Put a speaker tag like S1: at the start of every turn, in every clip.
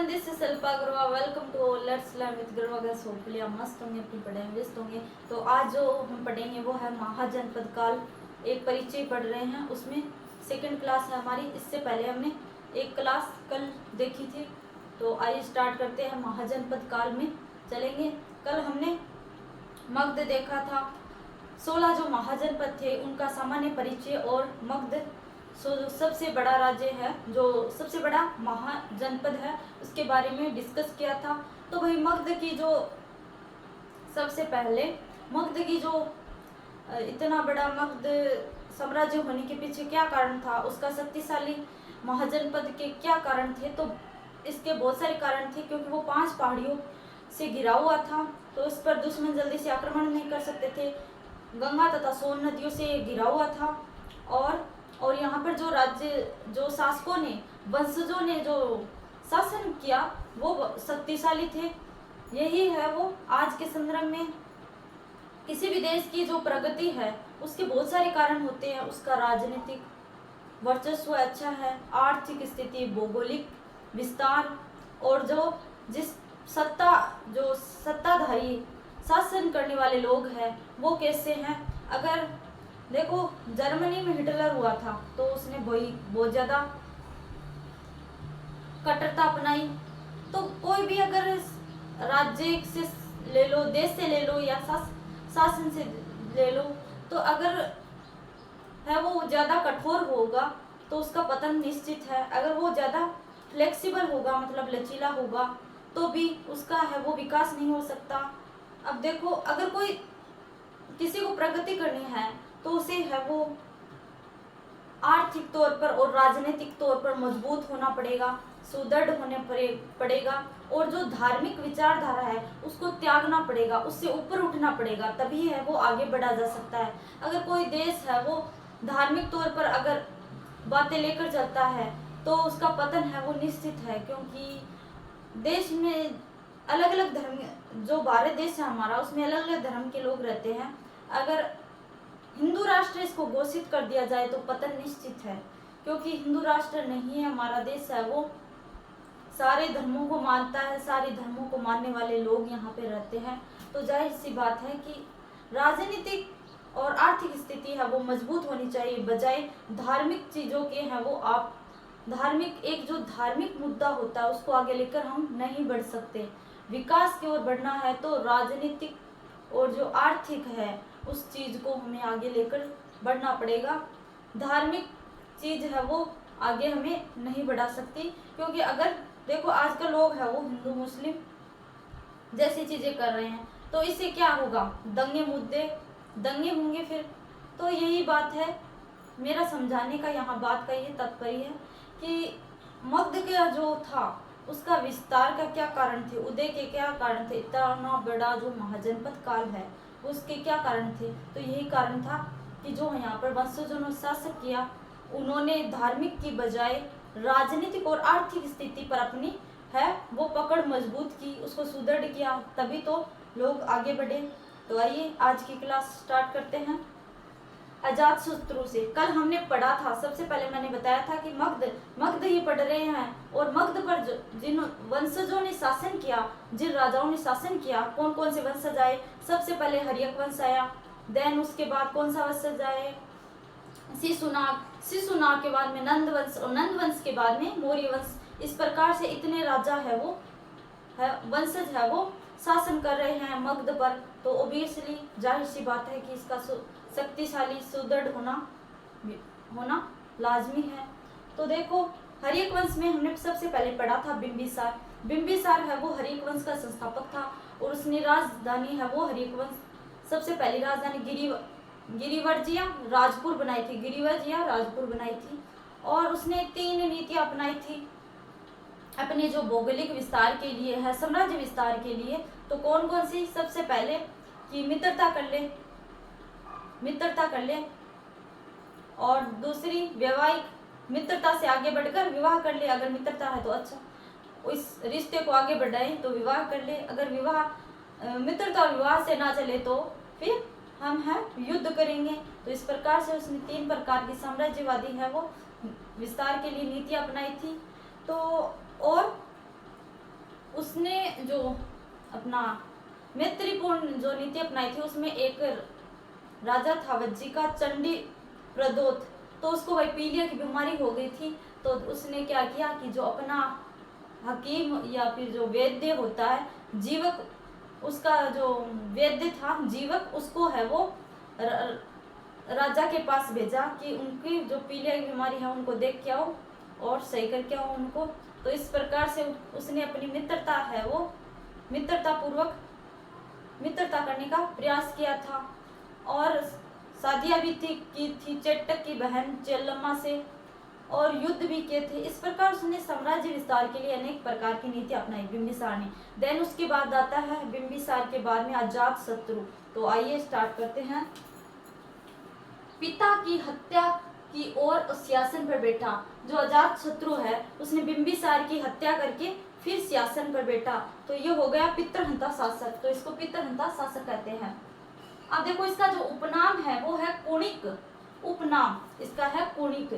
S1: Everyone, this is Shilpa Agarwal. Welcome to let's learn with Garva. Hopefully आप मस्त होंगे, अपनी पढ़ाई में व्यस्त होंगे। तो आज जो हम पढ़ेंगे वो है महाजनपद काल। एक परिचय पढ़ रहे हैं, उसमें सेकंड क्लास है हमारी। इससे पहले हमने एक क्लास कल देखी थी। तो आइए स्टार्ट करते हैं। महाजनपद काल में चलेंगे। कल हमने मगध देखा था। 16 जो महाजनपद थे उनका सामान्य परिचय और मगध सबसे बड़ा राज्य है, जो सबसे बड़ा महाजनपद है, उसके बारे में डिस्कस किया था। तो भाई मगध की जो सबसे पहले मगध की जो इतना बड़ा मगध साम्राज्य होने के पीछे क्या कारण था, उसका शक्तिशाली महाजनपद के क्या कारण थे। तो इसके बहुत सारे कारण थे, क्योंकि वो 5 पहाड़ियों से घिरा हुआ था, तो इस पर दुश्मन जल्दी से आक्रमण नहीं कर सकते थे। गंगा तथा सोन नदियों से घिरा हुआ था। और यहाँ पर जो राज्य, जो शासकों ने, वंशजों ने जो शासन किया वो शक्तिशाली थे। यही है वो आज के संदर्भ में किसी भी देश की जो प्रगति है उसके बहुत सारे कारण होते हैं। उसका राजनीतिक वर्चस्व अच्छा है, आर्थिक स्थिति, भौगोलिक विस्तार, और जिस जो सत्ताधारी शासन करने वाले लोग हैं वो कैसे हैं। अगर देखो, जर्मनी में हिटलर हुआ था तो उसने बहुत ज़्यादा कट्टरता अपनाई। तो कोई भी अगर राज्य से ले लो, देश से ले लो, या शासन से ले लो, तो अगर है वो ज़्यादा कठोर होगा तो उसका पतन निश्चित है। अगर वो ज़्यादा फ्लेक्सिबल होगा, मतलब लचीला होगा, तो भी उसका है वो विकास नहीं हो सकता। अब देखो, अगर कोई किसी को प्रगति करनी है तो उसे है वो आर्थिक तौर पर और राजनीतिक तौर पर मजबूत होना पड़ेगा, सुदृढ़ होने पड़ेगा, और जो धार्मिक विचारधारा है उसको त्यागना पड़ेगा, उससे ऊपर उठना पड़ेगा, तभी है वो आगे बढ़ा जा सकता है। अगर कोई देश है वो धार्मिक तौर पर अगर बातें लेकर चलता है तो उसका पतन है वो निश्चित है, क्योंकि देश में अलग अलग धर्म, जो भारत देश है हमारा, उसमें अलग अलग धर्म के लोग रहते हैं। अगर हिंदू राष्ट्र इसको घोषित कर दिया जाए तो पतन निश्चित है, क्योंकि हिंदू राष्ट्र नहीं है हमारा देश है वो सारे धर्मों को मानता है, सारे धर्मों को मानने वाले लोग यहाँ पे रहते हैं। तो जाहिर सी बात है कि राजनीतिक और आर्थिक स्थिति है वो मजबूत होनी चाहिए, बजाय धार्मिक चीज़ों के हैं वो आप धार्मिक, एक जो धार्मिक मुद्दा होता है उसको आगे लेकर हम नहीं बढ़ सकते। विकास की ओर बढ़ना है तो राजनीतिक और जो आर्थिक है उस चीज़ को हमें आगे लेकर बढ़ना पड़ेगा। धार्मिक चीज़ है वो आगे हमें नहीं बढ़ा सकती, क्योंकि अगर देखो आजकल लोग है वो हिंदू मुस्लिम जैसी चीज़ें कर रहे हैं, तो इससे क्या होगा, दंगे होंगे फिर। तो यही बात है, मेरा समझाने का यहाँ बात का ये तात्पर्य है कि मगध का जो था उसका विस्तार का क्या कारण थे, उदय के क्या कारण थे, इतना बड़ा जो महाजनपद काल है उसके क्या कारण थे। तो यही कारण था कि जो यहाँ पर वंशजों ने शासक किया, उन्होंने धार्मिक की बजाय राजनीतिक और आर्थिक स्थिति पर अपनी है वो पकड़ मजबूत की, उसको सुदृढ़ किया, तभी तो लोग आगे बढ़े। तो आइए आज की क्लास स्टार्ट करते हैं अजातशत्रु से। कल हमने पढ़ा था, सबसे पहले मैंने बताया था कि मगध ही पढ़ रहे हैं, और मगध पर जिन वंशजों ने शासन किया, जिन राजाओं ने शासन किया, कौन कौन से वंशज आए। सबसे पहले हर्यक वंश आया, देन उसके बाद कौन सा वंशज आए, शिशुनाग के बाद में नंद वंश, और नंद वंश के बाद में मौर्य वंश। इस प्रकार से इतने राजा है वो वंशज है वो शासन कर रहे हैं मगध पर। तो ओबियसली जाहिर सी बात है कि इसका शक्तिशाली सुदृढ़ होना लाजमी है। तो देखो, हर्यक वंश में हमने सबसे पहले पढ़ा था बिंबिसार। बिंबिसार है वो हर्यक वंश का संस्थापक था, और उसने राजधानी है वो हर्यक वंश सबसे पहली राजधानी गिरिवर्जिया राजपुर बनाई थी, गिरिवर्जिया राजपुर बनाई थी। और उसने 3 नीतियां अपनाई थी अपने जो भौगोलिक विस्तार के लिए है, साम्राज्य विस्तार के लिए। तो कौन कौन सी, सबसे पहले कि मित्रता कर ले, और दूसरी वैवाहिक मित्रता से आगे बढ़कर विवाह कर ले। अगर मित्रता है तो अच्छा, इस रिश्ते को आगे बढ़ाए तो विवाह कर ले। अगर मित्रता और विवाह से ना चले तो फिर हम है युद्ध करेंगे। तो इस प्रकार से उसने 3 प्रकार की साम्राज्यवादी है वो विस्तार के लिए नीतियां अपनाई थी। तो और उसने जो अपना मैत्रीपूर्ण जो नीति अपनाई थी उसमें एक राजा था वज्जी का चंडी प्रदोत, तो उसको वही पीलिया की बीमारी हो गई थी। तो उसने क्या किया कि जो अपना हकीम या फिर जो वैद्य होता है जीवक, उसका जो वैद्य था जीवक, उसको है वो राजा के पास भेजा कि उनकी जो पीलिया की बीमारी है उनको देख के आओ और सही करके आओ उनको। तो इस प्रकार से उसने अपनी मित्रता है वो मित्रता करने का प्रयास किया था और शादियां भी की थी चेट्टक की बहन चेल्लम्मा से और युद्ध भी किए थे। इस प्रकार उसने साम्राज्य विस्तार के लिए अनेक प्रकार की नीति अपनाई बिंबिसार ने। देन उसके बाद आता है बिंबिसार के बाद में अजात शत्रु। तो आइए स्टार्ट करते हैं। पिता की हत्या की और सिंहासन पर बैठा। जो अजात शत्रु है उसने बिंबिसार की हत्या करके फिर सिंहासन पर बैठा, तो ये हो गया पितृहंता शासक। तो इसको पितृहंता शासक कहते हैं। अब देखो इसका जो उपनाम है वो है कुणिक। उपनाम इसका है कुणिक।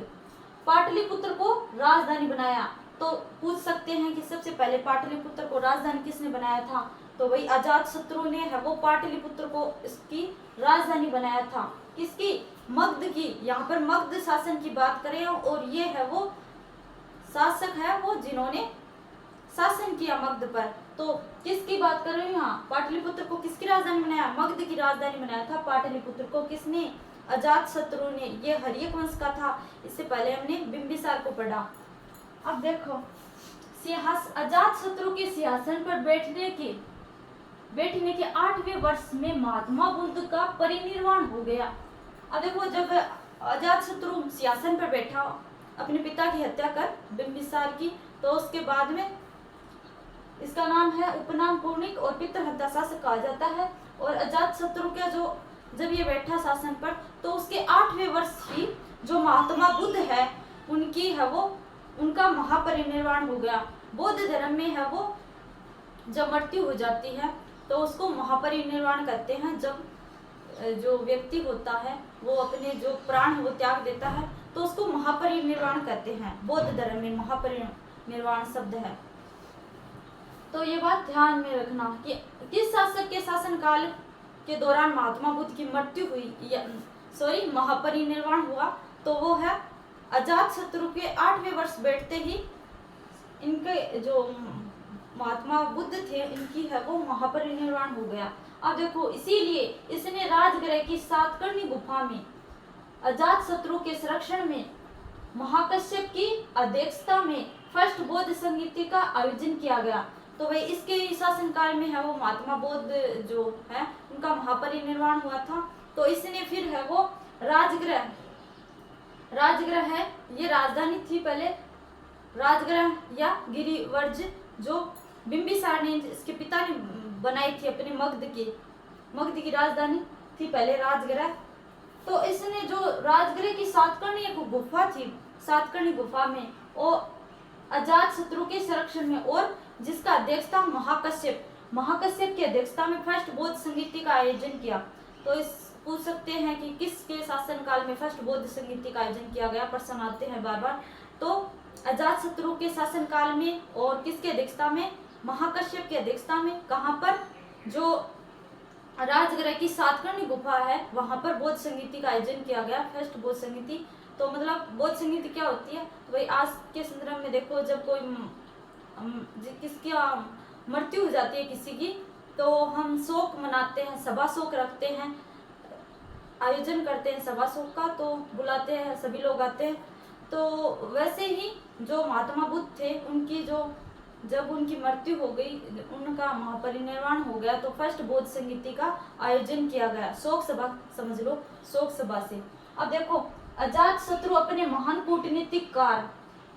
S1: पाटलिपुत्र को राजधानी बनाया। तो पूछ सकते हैं कि सबसे पहले पाटलिपुत्र को राजधानी किसने बनाया था, तो वही अजात शत्रु ने है वो पाटलिपुत्र को इसकी राजधानी बनाया था। किसकी? मगध की। यहाँ पर मगध शासन की बात करें और ये है वो शासक है वो जिन्होंने शासन किया मगध पर। तो किसकी बात कर रही हूँ यहाँ? पाटलिपुत्र को किसकी राजधानी बनाया? मगध की राजधानी बनाया था पाटलिपुत्र को। किसने? अजात शत्रु ने। ये हर्यक वंश का था। इससे पहले हमने बिंबिसार को पढ़ा। अब देखो अजात शत्रु के सिंहासन पर बैठने के 8वें वर्ष में महात्मा बुद्ध का परिनिर्वाण हो गया। अब देखो जब अजात शत्रु सिंहासन पर बैठा अपने पिता की हत्या कर बिंबिसार की, तो उसके बाद में इसका नाम है उपनाम कुणिक और पितृहंता शासक कहा जाता है। और अजात शत्रु का जो जब ये बैठा शासन पर, तो उसके 8वें वर्ष ही जो महात्मा बुद्ध है उनकी है वो उनका महापरिनिर्वाण हो गया। बौद्ध धर्म में है वो जब मृत्यु हो जाती है तो उसको महापरिनिर्वाण कहते हैं। जब जो व्यक्ति होता है वो अपने जो प्राण है वो त्याग देता है तो उसको महापरिनिर्वाण कहते हैं। बौद्ध धर्म में महापरिनिर्वाण शब्द है। तो ये बात ध्यान में रखना कि किस शासक के शासन काल के दौरान महात्मा बुद्ध की मृत्यु हुई महापरिनिर्वाण हुआ, तो वो है अजात शत्रु के 8वें वर्ष बैठते ही इनके जो महात्मा बुद्ध थे इनकी है वो महापरिनिर्वाण हो गया। अब देखो इसीलिए इसने राजगृह की सातकर्णी गुफा में अजात शत्रु के संरक्षण में महाकश्यप की अध्यक्षता में फर्स्ट बौद्ध संगीति का आयोजन किया गया। तो वही इसके शासन काल में है वो महात्मा बुद्ध जो है उनका महापरिनिर्वाण हुआ था। तो इसने फिर है वो राजगृह है ये राजधानी थी पहले, राजगृह या गिरिवर्ज जो बिंबिसार ने इसके पिता ने बनाई थी अपने मगध की राजधानी थी पहले राजगृह। तो इसने जो राजगृह की सातकर्णी एक गुफा थी, सातकर्णी गुफा में और अजात शत्रु के संरक्षण में और जिसका अध्यक्षता महाकश्यप की अध्यक्षता में फर्स्ट बौद्ध संगीति का आयोजन किया। तो इस पूछ सकते हैं कि किसके शासन काल में फर्स्ट बौद्ध संगीति का आयोजन किया गया, प्रश्न आते हैं बार बार। तो अजात शत्रु के शासन काल में और किसके अध्यक्षता में? महाकश्यप की अध्यक्षता में। कहाँ पर? जो राजगृह की सातकर्णी गुफा है वहां पर बौद्ध संगीति का आयोजन किया गया, फर्स्ट बौद्ध संगीति। तो मतलब बौद्ध संगीति क्या होती है? तो भाई आज के संदर्भ में देखो जब कोई किसकी मृत्यु हो जाती है किसी की, तो हम शोक मनाते हैं, सभा शोक रखते हैं, आयोजन करते हैं सभा शोक का, तो बुलाते हैं, सभी लोग आते हैं। तो वैसे ही जो महात्मा बुद्ध थे उनकी जब उनकी मृत्यु हो गई, उनका महापरिनिर्वाण हो गया, तो फर्स्ट बौद्ध संगीति का आयोजन किया गया, शोक सभा समझ लो, शोक सभा से। अब देखो अजात शत्रु अपने महान कूटनीतिकार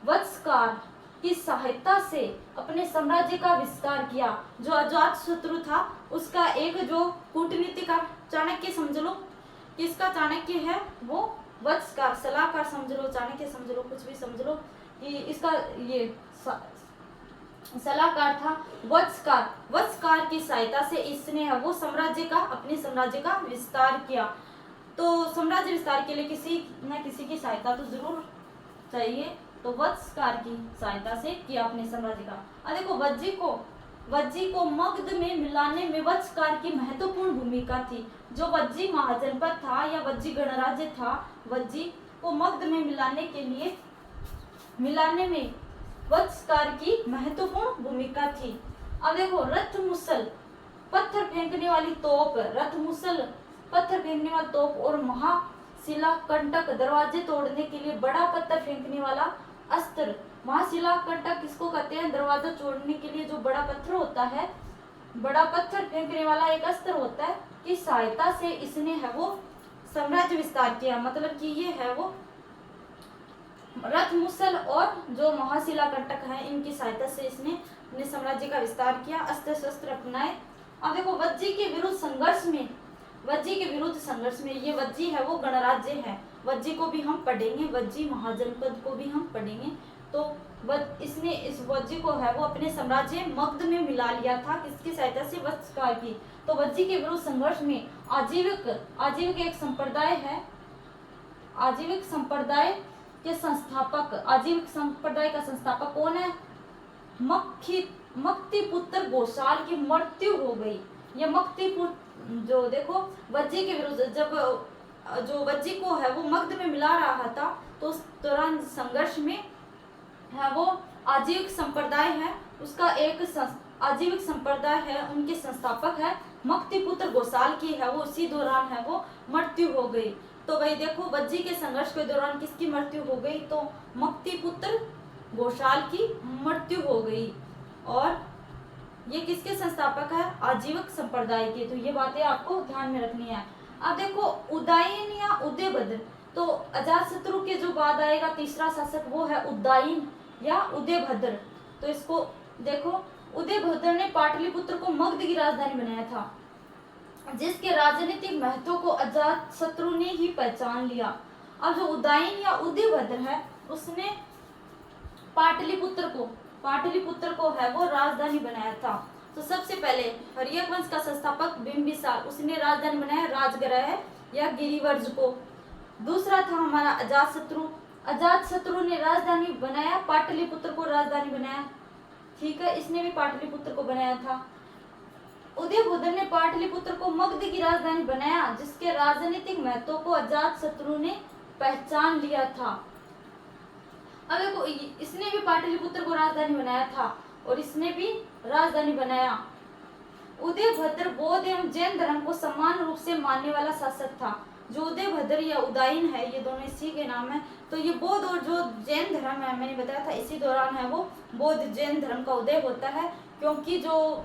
S1: वत्सकार की सहायता से अपने साम्राज्य का विस्तार किया। जो अजात शत्रु था उसका एक जो कूटनीतिकार चाणक्य समझ लो, किसका चाणक्य है वो? वत्सकार, सलाहकार समझ लो, चाणक्य समझ लो, कुछ भी समझ लो कि इसका ये सलाहकार था वत्सकार की सहायता से इसने है वो अपने साम्राज्य का विस्तार किया। तो साम्राज्य विस्तार के लिए किसी न किसी की सहायता तो जरूर चाहिए, तो वत्सकार की सहायता से किया अपने साम्राज्य का। अब देखो वज्जी को मगध में मिलाने में वज्रकार की महत्वपूर्ण भूमिका थी। जो वज्जी महाजनपद था या वज्जी गणराज्य था, वज्जी को मगध में मिलाने में वज्रकार की महत्वपूर्ण भूमिका थी। अब देखो रथ मुसल पत्थर फेंकने वाली तोप, रथ मुसल पत्थर फेंकने वाली तोप और महाशिला कंटक दरवाजे तोड़ने के लिए बड़ा पत्थर फेंकने वाला अस्त्र। महाशिला कंटक किसको कहते हैं? दरवाजा तोड़ने के लिए जो बड़ा पत्थर होता है, बड़ा पत्थर फेंकने वाला एक अस्त्र होता है, की सहायता से इसने है वो साम्राज्य विस्तार किया। मतलब कि ये है वो रथ मुसल और जो महाशिला कंटक है, इनकी सहायता से इसने अपने साम्राज्य का विस्तार किया, अस्त्र शस्त्र अपनाए। अब देखो वज्जी के विरुद्ध संघर्ष में, वज्जी के विरुद्ध संघर्ष में, ये वज्जी है वो गणराज्य है, वज्जी को भी हम पढ़ेंगे, वज्जी महाजनपद को भी हम पढ़ेंगे। तो इसने इस वज्जी को है वो अपने साम्राज्य मगध में मिला लिया था, किसकी सहायता से? वज्रकार की। तो वज्जी के विरुद्ध संघर्ष में आजीविक एक संप्रदाय है, आजीविक संप्रदाय के संस्थापक, आजीविक संप्रदाय का संस्थापक कौन है? मक्तिपुत्र घोषाल की मृत्यु हो गई। ये मक्तिपुत्र जो देखो वज्जी के विरुद्ध, जब जो वज्जी को है वो मगध में मिला रहा था, तो उस दौरान संघर्ष में है वो आजीविक संप्रदाय है, उसका एक आजीविक संप्रदाय है, उनके संस्थापक है मक्तिपुत्र घोषाल की है वो उसी दौरान है वो मृत्यु हो गई। तो भाई देखो वज्जी के संघर्ष के दौरान किसकी मृत्यु हो गई? तो मक्तिपुत्र घोषाल की मृत्यु हो गई। और ये किसके संस्थापक है? आजीविक संप्रदाय के। तो ये बातें आपको ध्यान में रखनी है। अब देखो उदयन या उदयभद्र, तो अजातशत्रु के जो बाद आएगा तीसरा शासक वो है उदयन या उदयभद्र। तो इसको देखो, उदयभद्र ने पाटलिपुत्र को मगध की राजधानी बनाया था, जिसके राजनीतिक महत्व को अजातशत्रु ने ही पहचान लिया। अब जो उदयन या उदयभद्र है, उसने पाटलिपुत्र को है वो राजधानी बनाया था। तो सबसे पहले हर्यक वंश का संस्थापक बिंबिसार, उसने राजधानी बनाया राजगृह या गिरिवर्ज को। दूसरा था हमारा अजातशत्रु ने राजधानी बनाया पाटलिपुत्र को राजधानी बनाया, ठीक है, इसने भी पाटलिपुत्र को बनाया था। उदयभद्र ने पाटलिपुत्र को मगध की राजधानी बनाया, जिसके राजनीतिक महत्व को अजातशत्रु ने पहचान लिया था। अब देखो इसने भी पाटलिपुत्र को राजधानी बनाया था और इसने भी राजधानी बनाया। उदयभद्र बौद्ध एवं जैन धर्म को समान रूप से मानने वाला शासक था। जो उदयभद्र या उदयन है, ये दोनों इसी के नाम है। तो ये बौद्ध और जो जैन धर्म है, मैंने बताया था इसी दौरान है वो बौद्ध जैन धर्म का उदय होता है, क्योंकि जो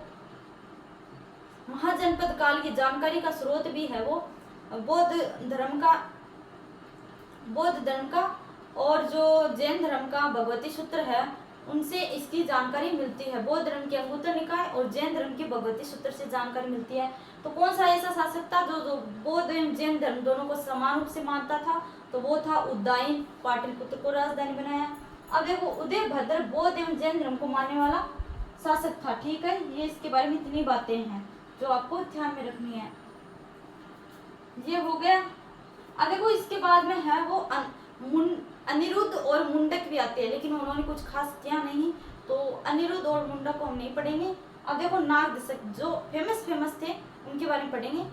S1: महाजनपद काल की जानकारी का स्रोत भी है वो बौद्ध धर्म का और जो जैन धर्म का भगवती सूत्र है, उनसे इसकी जानकारी मिलती है। बौद्ध धर्म के अंगुत्तर निकाय और जैन धर्म के भगवती सूत्र से जानकारी मिलती है। तो कौन सा ऐसा शासक था जो बौद्ध एवं जैन धर्म दोनों को समान रूप से मानता था? तो वो था उदयन, पाटलिपुत्र को राजधानी बनाया। अब देखो उदयभद्र बौद्ध एवं जैन धर्म को मानने वाला शासक था, ठीक है। ये इसके बारे में इतनी बातें हैं जो आपको ध्यान में रखनी है। ये हो गया। अब देखो इसके बाद में है वो अनिरुद्ध और मुंडक भी आते हैं, लेकिन उन्होंने कुछ खास किया नहीं, तो अनिरुद्ध और मुंडक को हम नहीं पढ़ेंगे। अब देखो नागदशक जो फेमस थे उनके बारे में पढ़ेंगे।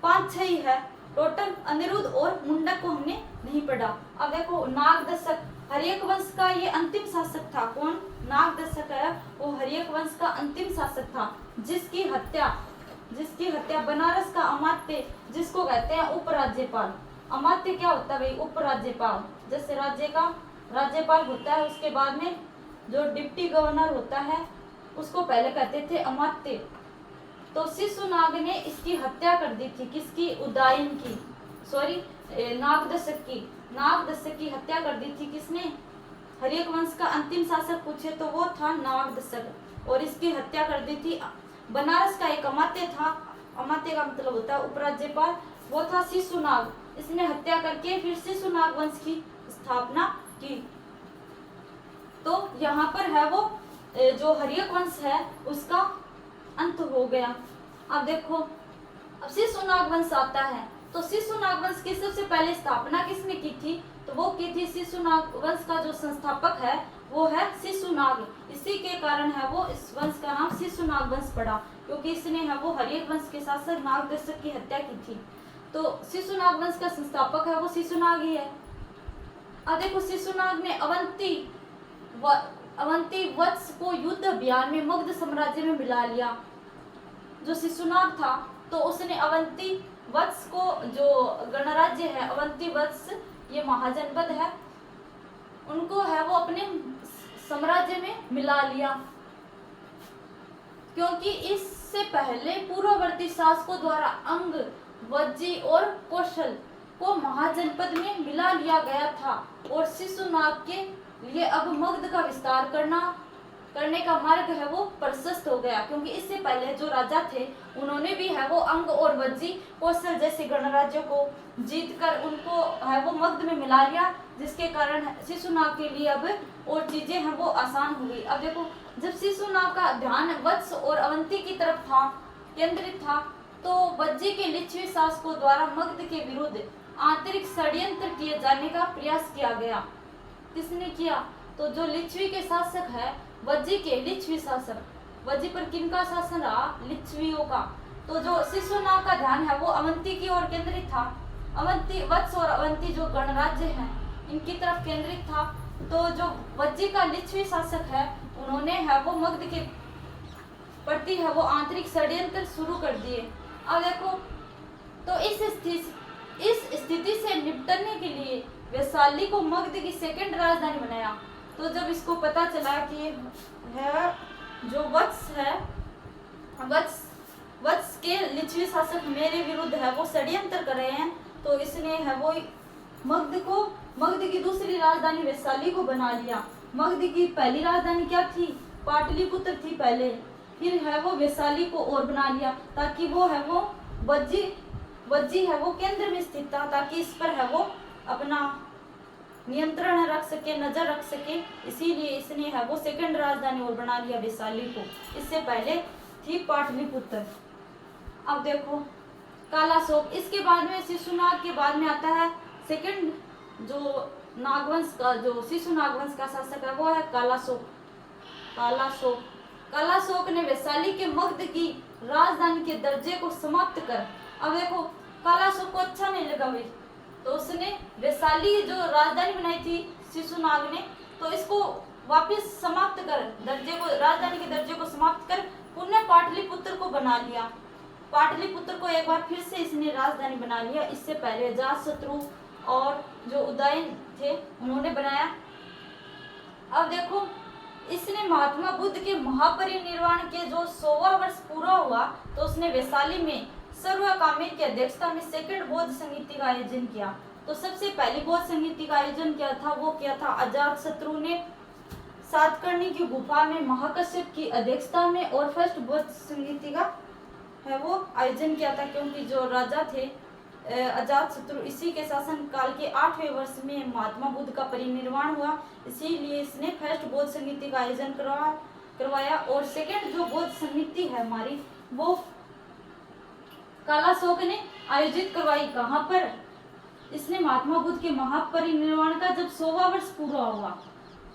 S1: 5-6 ही है टोटल, अनिरुद्ध और मुंडक को हमने नहीं पढ़ा। अब देखो नागदशक हर्यक वंश का ये अंतिम शासक था। कौन? नागदशक है वो हर्यक वंश का अंतिम शासक था, जिसकी हत्या बनारस का अमात्य, जिसको कहते हैं उपराज्यपाल। अमात्य क्या होता है भाई? उपराज्यपाल। जैसे राज्य का राज्यपाल होता है, उसके बाद में जो डिप्टी गवर्नर होता है उसको पहले कहते थे अमात्य। तो शिशुनाग ने इसकी हत्या कर दी थी। किसकी? उदयन की, सॉरी नागदशक की हत्या कर दी थी। किसने? हर्यक वंश का अंतिम शासक पूछे तो वो था नागदशक, और इसकी हत्या कर दी थी। बनारस का एक अमात्य था, अमात्य का मतलब होता है उपराज्यपाल, वो था शिशुनाग। इसने हत्या करके फिर शिशुनाग वंश की स्थापना की। तो यहाँ पर है वो जो हर्यक वंश है उसका अंत हो गया। अब देखो अब शिशुनाग वंश आता है। तो शिशुनाग वंश की सबसे पहले स्थापना किसने की थी? तो वो की थी शिशुनाग वंश का जो संस्थापक है वो है शिशुनाग। इसी के कारण है वो इस वंश का नाम शिशुनाग वंश पड़ा, क्योंकि इसने है वो हर्यक वंश के शासक नागदर्शक की हत्या की थी। तो शिशुनाग वंश का संस्थापक है वो शिशुनाग ही है। अब देखो शिशुनाग ने अवंती वत्स को युद्ध अभियान में मगध साम्राज्य में मिला लिया। जो शिशुनाग था तो उसने अवंती वत्स को, जो गणराज्य है अवंती वत्स, ये महाजनपद है, उनको है वो अपने साम्राज्य में मिला लिया, क्योंकि इससे पहले पूर्ववर्ती शासकों द्वारा अंग, वज्जी और कौशल को महाजनपद में मिला लिया गया था और शिशुनाग के लिए अब मगध का विस्तार करने का मार्ग है वो प्रशस्त हो गया, क्योंकि इससे पहले जो राजा थे उन्होंने भी है वो अंग और वज्जी कौशल जैसे गणराज्यों को जीतकर उनको है वो मगध में मिला लिया, जिसके कारण शिशुनाग के लिए अब और चीजें हैं वो आसान हो गई। अब देखो जब शिशुनाग का ध्यान वत्स और अवंती की तरफ था केंद्रित था, तो वज्जी के लिच्छवी शासकों द्वारा मगध के विरुद्ध आंतरिक षड्यंत्र किए जाने का प्रयास किया गया। किसने किया? तो जो लिच्छवी के शासक है वज्जी के लिच्छवी शासक, वज्जी पर किनका शासन रहा? लिच्छवियों का। तो जो शिशुनाग का ध्यान है वो अवंती की ओर केंद्रित था, अवंती वत्स और अवंती जो गणराज्य हैं इनकी तरफ केंद्रित था। तो जो वज्जी का लिच्छवी शासक है उन्होंने है वो मगध के प्रति है वो आंतरिक षड्यंत्र शुरू कर दिए। अब देखो तो इस स्थिति से निपटने के लिए वैशाली को मगध की सेकंड राजधानी बनाया। तो जब इसको पता चला कि है जो वत्स है वत्स के लिच्छवी शासक मेरे विरुद्ध है वो षड्यंत्र कर रहे हैं, तो इसने है वो मगध की दूसरी राजधानी वैशाली को बना लिया। मगध की पहली राजधानी क्या थी? पाटलिपुत्र थी पहले, फिर है वो वैशाली को और बना लिया ताकि वो है वो वज्जी है वो केंद्र में स्थित था, ताकि इस पर है वो अपना नियंत्रण रख सके, नजर रख सके, इसीलिए इसने है वो सेकंड राजधानी और बना लिया वैशाली को। इससे पहले थी पाटलिपुत्र। अब देखो कालाशोक, इसके बाद में शिशुनाग के बाद में आता है सेकंड जो नागवंश का, जो शिशुनाग वंश का शासक है वो है कालाशोक ने वैशाली के मगध की राजधानी के दर्जे को समाप्त कर, अब देखो कालाशोक को अच्छा नहीं लगा भाई, तो उसने वैशाली जो राजधानी बनाई थी शिशुनाग ने, तो इसको वापस समाप्त कर राजधानी के दर्जे को समाप्त कर पुनः पाटलिपुत्र को बना लिया। पाटलिपुत्र को एक बार फिर से इसने राजधानी बना लिया। इससे पहले अजातशत्रु और जो उदयन थे उन्होंने बनाया। अब देखो इसने महात्मा बुद्ध के महापरिनिर्वाण के जो 100वां वर्ष पूरा हुआ, तो उसने वैशाली में सर्वकामिर की अध्यक्षता में सेकंड बौद्ध संगीति का आयोजन किया। तो सबसे पहली बौद्ध संगीति का आयोजन किया था अजातशत्रु ने सातकर्णी की गुफा में महाकश्यप की अध्यक्षता में, और फर्स्ट बौद्ध संगीति का है वो आयोजन किया था, क्योंकि जो राजा थे अजातशत्रु, इसी के शासन काल के 8वें वर्ष में महात्मा बुद्ध का परिनिर्वाण हुआ, इसीलिए इसने फर्स्ट बौद्ध संगीति का आयोजन करवाया। और सेकंड जो बौद्ध संगीति है हमारी, वो कालाशोक ने आयोजित करवाई। कहाँ पर? इसने महात्मा बुद्ध के महापरिनिर्वाण का जब 100वां वर्ष पूरा हुआ,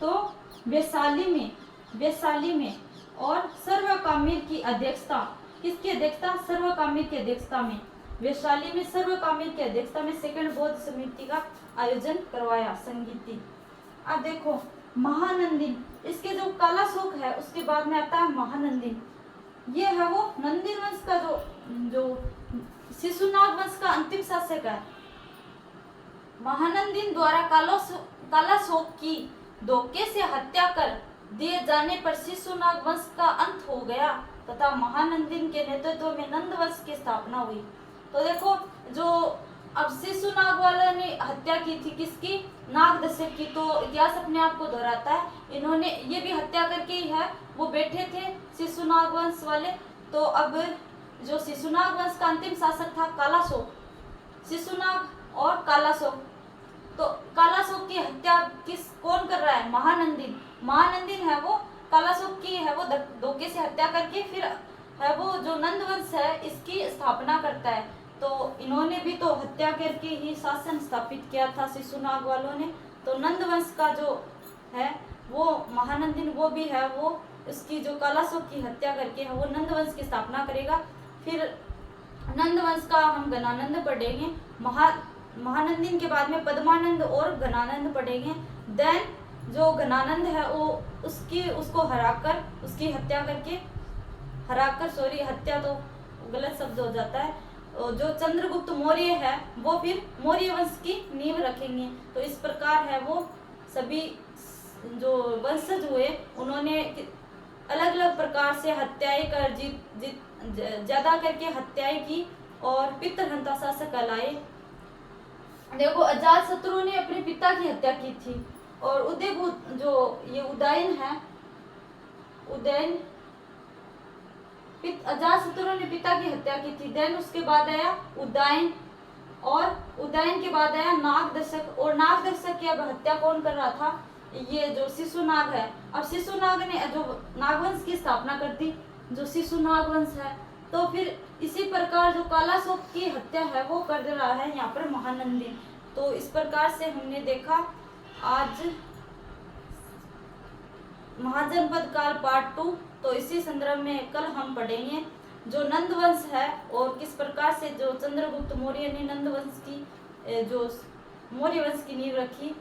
S1: तो वैशाली में और सर्वकामिर की अध्यक्षता, किसकी अध्यक्षता? सर्वकामिर की अध्यक्षता में, वैशाली में सर्वकामिर की अध्यक्षता में सेकंड बौद्ध समिति का आयोजन करवाया संगीति। अब देखो महानंदिन, इसके जो कालाशोक है उसके बाद में आता है महानंदिन। ये है वो नंदिन वंश का जो शिशुनाग वंश का अंतिम शासक है। महानंदिन द्वारा कालाशोक की धोखे से हत्या कर दिए जाने पर शिशुनाग वंश का अंत हो गया तथा महानंदिन के नेतृत्व में नंद वंश की स्थापना हुई। तो देखो जो अब शिशुनाग वाला ने हत्या की थी किसकी? नागदशक की। तो इतिहास अपने आप को दोहराता है, इन्होंने ये भी हत्या करके ही है वो बैठे थे शिशुनाग वंश वाले। तो अब जो शिशुनाग वंश का अंतिम शासक था कालाशोक, शिशुनाग और कालाशोक, तो कालाशोक की हत्या कौन कर रहा है? महानंदिन है वो कालाशोक की है वो धोखे से हत्या करके फिर है वो जो नंद वंश है इसकी स्थापना करता है। तो इन्होंने भी तो हत्या करके ही शासन स्थापित किया था शिशुनाग वालों ने। तो नंद वंश का जो है वो महानंदिन वो भी है, वो उसकी जो कालाशोक की हत्या करके है वो नंद वंश की स्थापना करेगा। फिर नंद वंश का हम घनानंद पढ़ेंगे। महानंदिन के बाद में पद्मानंद और घनानंद पढ़ेंगे। देन जो घनानंद है वो उसको हराकर, उसकी हत्या करके, हत्या तो गलत शब्द हो जाता है, जो चंद्रगुप्त मौर्य है वो फिर मौर्य वंश की नींव रखेंगे। तो इस प्रकार है वो सभी जो वंशज हुए उन्होंने अलग अलग प्रकार से हत्याएं कर ज्यादा करके हत्याएं की और पितृहंता शासक कहलाए। देखो, अजातशत्रु ने अपने पिता की हत्या की थी और उदयभूत जो ये उदयन है, अजातशत्रु ने पिता की हत्या की थी। देन उसके बाद आया उदयन, और उदयन के बाद आया नागदशक, और नागदशक की अब हत्या कौन कर रहा था, ये जो शिशुनाग है। अब शिशुनाग ने जो नागवंश की स्थापना कर दी, जो शिशुनाग वंश है। तो फिर इसी प्रकार जो कालाशोक की हत्या है वो कर रहा है यहाँ पर महानंदी। तो इस प्रकार से हमने देखा आज महाजनपद काल पार्ट 2। तो इसी संदर्भ में कल हम पढ़ेंगे जो नंद वंश है और किस प्रकार से जो चंद्रगुप्त मौर्य ने नंद वंश की जो मौर्य वंश की नींव रखी।